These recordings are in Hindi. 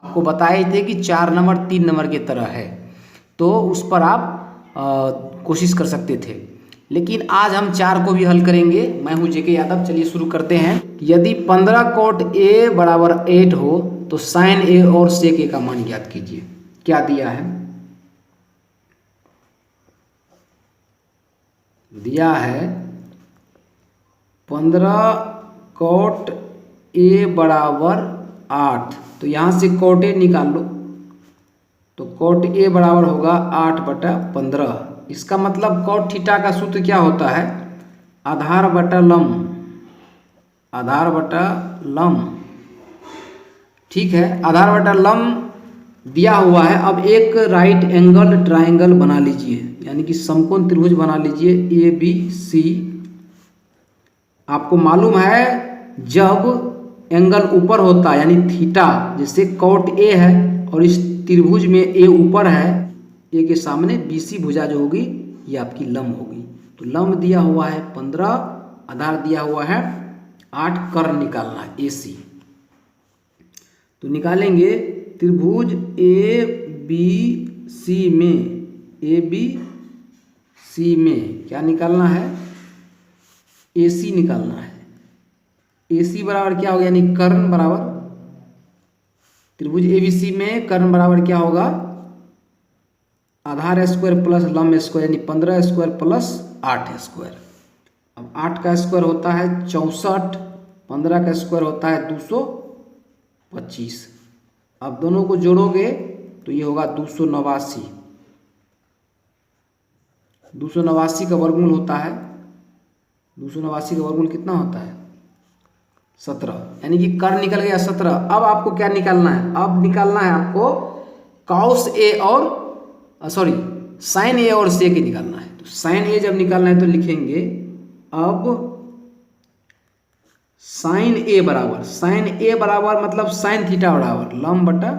आपको बताए थे कि 4 नंबर 3 नंबर की तरह है, तो उस पर आप कोशिश कर सकते थे। लेकिन आज हम 4 को भी हल करेंगे। मैं हूं जेके यादव। चलिए शुरू करते हैं। यदि 15 cot a बराबर 8 हो तो साइन a और सेक a का मान ज्ञात कीजिए। क्या दिया है? दिया है 15 cot a बराबर 8। तो यहाँ से cot a निकाल लो, तो cot a बराबर होगा 8/15। इसका मतलब cot थीटा का सूत्र क्या होता है? आधार बटा लंब, आधार बटा लंब। ठीक है, आधार बटा लंब दिया हुआ है। अब एक राइट एंगल ट्राइंगल बना लीजिए, यानी कि समकोण त्रिभुज बना लीजिए ए बी सी। आपको मालूम है जब एंगल ऊपर होता है यानी थीटा, जैसे cot a है और इस त्रिभुज में a ऊपर है, a के सामने BC भुजा जो होगी ये आपकी लंब होगी। तो लंब दिया हुआ है 15, आधार दिया हुआ है 8, कर्ण निकालना है AC। तो निकालेंगे त्रिभुज ABC में, ABC में क्या निकालना है? AC निकालना है। AC बराबर क्या होगा? यानी कर्ण बराबर, त्रिभुज ABC में कर्ण बराबर क्या होगा? आधार स्क्वायर प्लस लंब स्क्वायर, यानी 15 स्क्वायर प्लस 8 स्क्वायर। अब 8 का स्क्वायर होता है 64, 15 का स्क्वायर होता है 225। अब दोनों को जोड़ोगे तो ये होगा 289। 289 का वर्गमूल होता है, 289 का वर्गमूल कितना होता है? 17, यानी कि कर्ण निकल गया 17। अब आपको क्या निकालना है? अब निकालना है आपको cos a और साइन a और सेक a निकालना है। तो साइन a जब निकालना है तो लिखेंगे अब साइन a बराबर मतलब साइन थीटा बराबर लंब बटा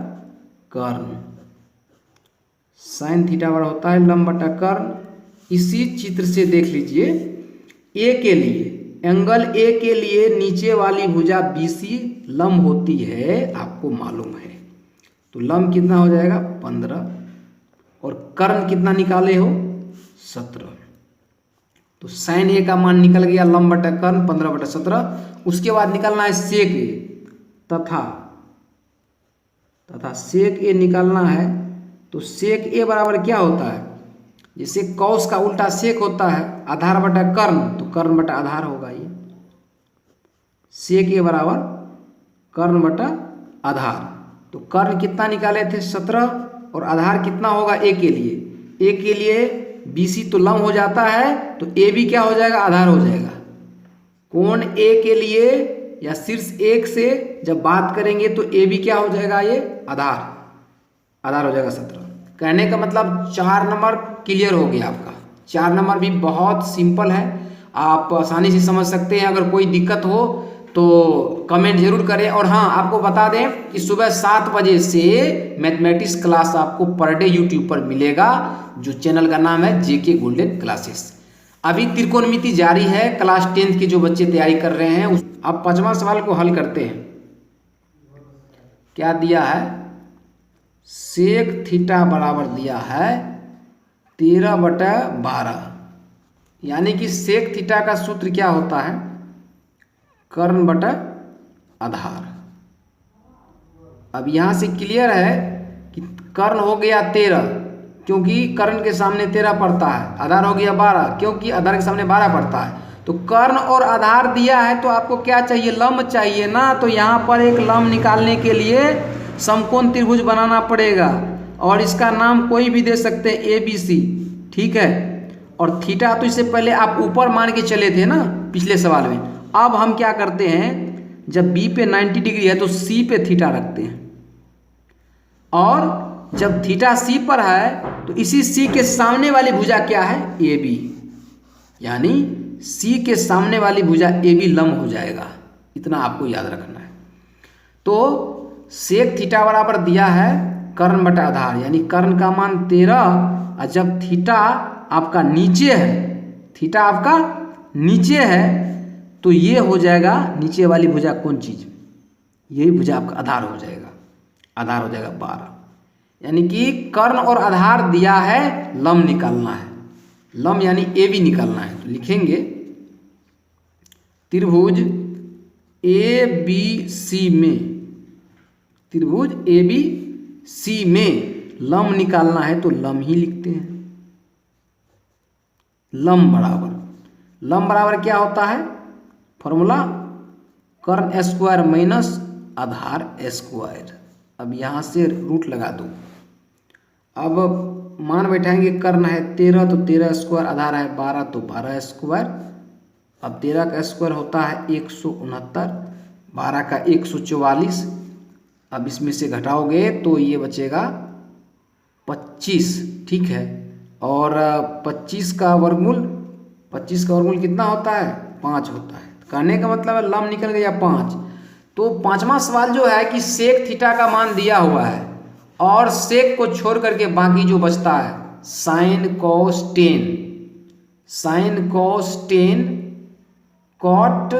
कर्ण। साइन थीटा बराबर होता है लंब बटा कर्ण। इसी चित्र से देख लीजिए, a के लिए, एंगल a के लिए नीचे वाली भुजा BC लंब होती है, आपको मालूम है। तो लंब कितना हो जाएगा? 15, और कर्ण कितना निकाले हो? 17। तो साइन a का मान निकल गया लंब बटा कर्ण 15/17। उसके बाद निकालना है सेक a, तथा सेक a निकालना है। तो सेक a बराबर क्या होता है? जैसे कॉस का उल्टा सेक होता है, आधार बटा कर्ण, तो कर्ण बटा आधार होगा ये। सेक a बराबर कर्ण बटा आधार। तो कर्ण कितना निकाले थे? 17, और आधार कितना होगा a के लिए? a के लिए BC तो लंब हो जाता है, तो AB क्या हो जाएगा? आधार हो जाएगा। कोण A के लिए या शीर्ष एक से जब बात करेंगे तो AB क्या हो जाएगा? ये आधार हो जाएगा 17। कहने का मतलब 4 नंबर क्लियर हो गया आपका। 4 नंबर भी बहुत सिंपल है, आप आसानी से समझ सकते हैं। अगर कोई दिक्कत हो तो कमेंट जरूर करें। और हाँ, आपको बता दें कि सुबह 7 बजे से मैथमेटिक्स क्लास आपको पर डे यूट्यूब पर मिलेगा, जो चैनल का नाम है जेके गोल्डन क्लासेस। अभी त्रिकोणमिति जारी है, क्लास 10th के जो बच्चे तैयारी कर रहे हैं। अब 5वां सवाल को हल करते हैं। क्या दिया है? सेक थीटा बराबर दिया है 13/12, यानी कि सेक थीटा का सूत्र क्या होता है? कर्ण बटा आधार। अब यहां से क्लियर है कि कर्ण हो गया 13, क्योंकि कर्ण के सामने 13 पड़ता है। आधार हो गया 12, क्योंकि आधार के सामने 12 पड़ता है। तो कर्ण और आधार दिया है, तो आपको क्या चाहिए? लंब चाहिए ना। तो यहाँ पर एक लंब निकालने के लिए समकोण त्रिभुज बनाना पड़ेगा, और इसका नाम कोई भी दे सकते हैं, ABC। ठीक है, और थीटा तो इससे पहले आप ऊपर मान के चले थे ना पिछले सवाल में। अब हम क्या करते हैं, जब B पे 90 डिग्री है तो C पे थीटा रखते हैं, और जब थीटा C पर है तो इसी C के सामने वाली भुजा क्या है? AB, यानी C के सामने वाली भुजा AB लंब हो जाएगा। इतना आपको याद रखना है। तो सेक थीटा बराबर दिया है कर्ण बटा आधार, यानी कर्ण का मान 13, और जब थीटा आपका नीचे है, थीटा आपका नीचे है, तो ये हो जाएगा नीचे वाली भुजा कौन चीज? यही भुजा आपका आधार हो जाएगा। आधार हो जाएगा 12। यानी कि कर्ण और आधार दिया है, लंब निकालना है। लंब यानी ए बी निकालना है। तो लिखेंगे त्रिभुज ए बी सी में, त्रिभुज ए बी सी में लंब निकालना है तो लंब ही लिखते हैं। लंब बराबर क्या होता है फॉर्मूला, कर्ण स्क्वायर माइनस आधार स्क्वायर। अब यहाँ से रूट लगा दो। अब मान बैठाएंगे, कर्ण है 13 तो 13 स्क्वायर, आधार है 12 तो 12 स्क्वायर। अब 13 का स्क्वायर होता है 169, 12 का 144। अब इसमें से घटाओगे तो ये बचेगा 25, ठीक है। और 25 का वर्गमूल कितना होता है, 5 होता है। कहने का मतलब है लंब निकल गया 5। तो पांचवा सवाल जो है कि सेक थीटा का मान दिया हुआ है और सेक को छोड़ करके बाकी जो बचता है sine cos tan cot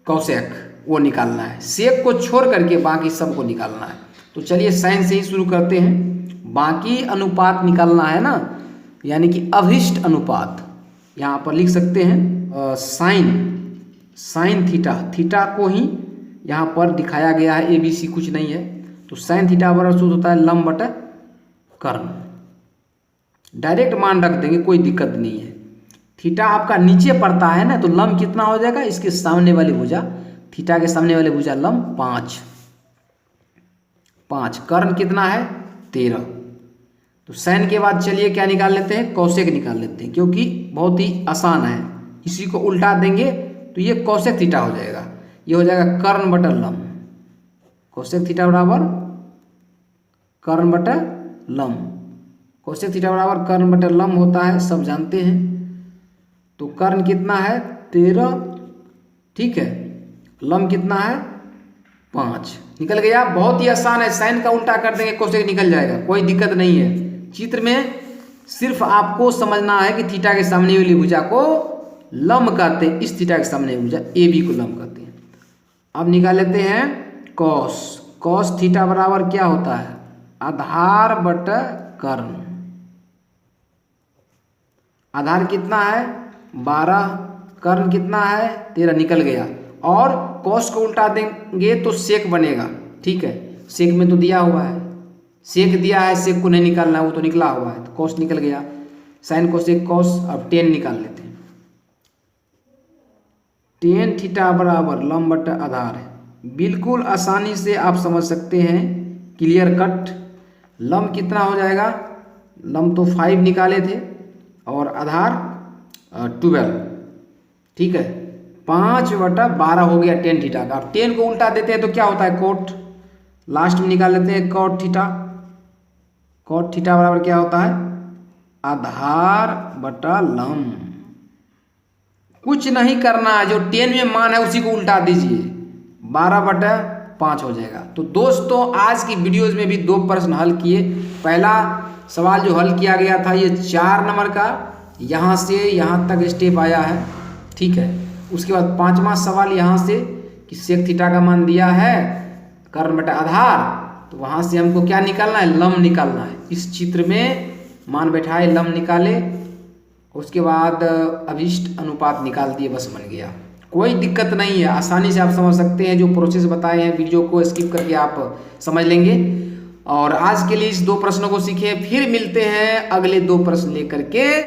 cosec वो निकालना है। सेक को छोड़ करके बाकी सब को निकालना है। तो चलिए साइन से ही शुरू करते हैं। बाकी अनुपात निकालना है ना, यानी कि अभिष्ट अनुपात यहाँ पर लिख सकते हैं साइन थीटा को ही यहाँ पर दिखाया गया है। ABC कुछ नहीं है। तो साइन थीटा बराबर सूत्र होता है लंब बटा कर्ण। डायरेक्ट मान रख देंगे, कोई दिक्कत नहीं है। थीटा आपका नीचे पड़ता है ना, तो लंब कितना हो जाएगा, इसके सामने वाली भुजा, थीटा के सामने वाली भुजा लंब 5। कर्ण कितना है 13। तो साइन के बाद चलिए क्या निकाल लेते हैं, कौसेक निकाल लेते हैं, क्योंकि बहुत ही आसान है। इसी को उल्टा देंगे तो ये कौसेक थीटा हो जाएगा। ये हो जाएगा कर्ण बटा लंब। कौसेक थीटा बराबर कर्ण बटा लंब। कौसेक थीटा बराबर कर्ण बटा लंब होता है, सब जानते हैं। तो कर्ण कितना है 13, ठीक है। लंब कितना है 5। निकल गया। बहुत ही आसान है। साइन का उल्टा कर देंगे कौसेक निकल जाएगा, कोई दिक्कत नहीं है। चित्र में सिर्फ आपको समझना है कि थीटा के सामने वाली भुजा को लंब कहते हैं। इस थीटा के सामने भुजा AB को लंब कहते हैं। अब निकाल लेते हैं कॉस थीटा बराबर क्या होता है, आधार बटा कर्ण। आधार कितना है 12, कर्ण कितना है 13, निकल गया। और कॉस को उल्टा देंगे तो सेक बनेगा, ठीक है। सेक में तो दिया हुआ है, सेक दिया है, सेक को नहीं निकालना है, वो तो निकला हुआ है। तो कॉस निकल गया, साइन कोसेक कॉस। अब टेन निकाल लेते हैं। टेन थीटा बराबर लंब बटा आधार है। बिल्कुल आसानी से आप समझ सकते हैं, क्लियर कट। लंब कितना हो जाएगा, लंब तो 5 निकाले थे और आधार 12, ठीक है। 5/12 हो गया टेन थीटा का। 10 को उल्टा देते हैं तो क्या होता है कोट। लास्ट में निकाल लेते हैं कॉट थीटा। कॉट थीटा बराबर क्या होता है, आधार बटा लंब। कुछ नहीं करना है, जो 10 में मान है उसी को उल्टा दीजिए, 12/5 हो जाएगा। तो दोस्तों आज की वीडियोज में भी 2 प्रश्न हल किए। पहला सवाल जो हल किया गया था ये 4 नंबर का, यहाँ से यहाँ तक स्टेप आया है, ठीक है। उसके बाद 5वां सवाल यहाँ से कि सेक थीटा का मान दिया है कर्ण बटा आधार, तो वहाँ से हमको क्या निकालना है, लंब निकालना है। इस चित्र में मान बैठाए, लंब निकाले, उसके बाद अभिष्ट अनुपात निकाल दिए, बस बन गया। कोई दिक्कत नहीं है, आसानी से आप समझ सकते हैं। जो प्रोसेस बताए हैं वीडियो को स्किप करके आप समझ लेंगे। और आज के लिए इस 2 प्रश्नों को सीखे, फिर मिलते हैं अगले 2 प्रश्न लेकर के।